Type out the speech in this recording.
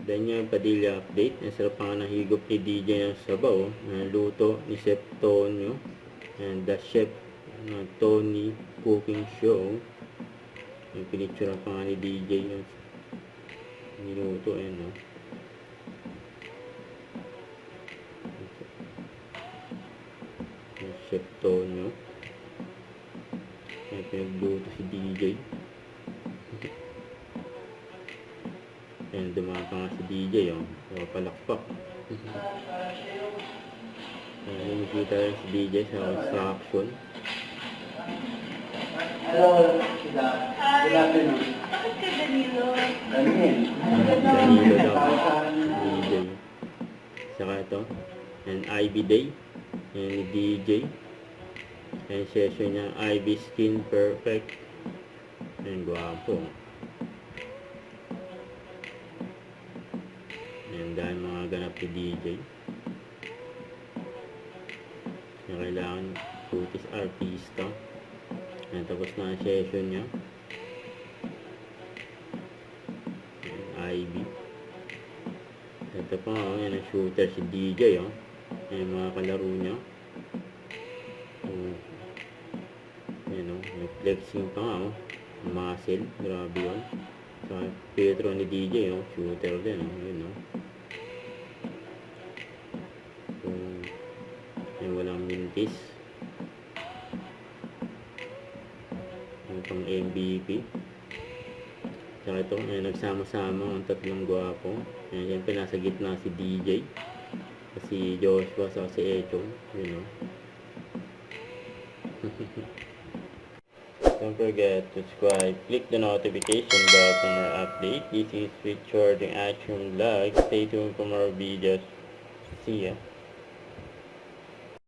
Then yung Padilla update. Ang sarap pa nga ng higop ni DJ ng sabaw. Luto ni Chef Tonyo. And the Chef Tony Cooking Show. Yung pinicture pa nga ni DJ yung niluto. Ayan, no? Yung Chef Tonyo. Ayan, pinagluto si DJ. Ayan, dumapa nga si DJ, oh. Palakpak. Ayan, nakikita rin si DJ sa construction. Hello, sila. Good afternoon. Bakit ka Danilo? Danilo daw, DJ. Saka ito, and Ivy Day. Ayan, ni DJ. Ayan, session niya, Ivy Skin Perfect. Ayan, gwapo. Ayan, dahil mga ganap ni DJ. Ayan, kailangan putis artista. Ayan, tapos na ang session niya. Ayan, Ivy. Ito pa, oh, ayan, ang shooter si DJ, oh. Ayan, mga kalaro niya. Ayan, oh, may flexing pa nga, oh. Muscle, grabe yun. Sa Petro ni DJ, oh, shooter din, oh. Ayan, oh. Ayan, walang mintis. Ayan, pang MVP. Saka ito, ayan, nagsama-sama ang tatlong gwapo. Ayan, siyempre nasa gitna si DJ. Si Joshua, saka si Echong. Ayan, oh. Don't forget to subscribe, click the notification bell for more updates. This is Richard Action Vlog. Stay tuned for more videos. See ya.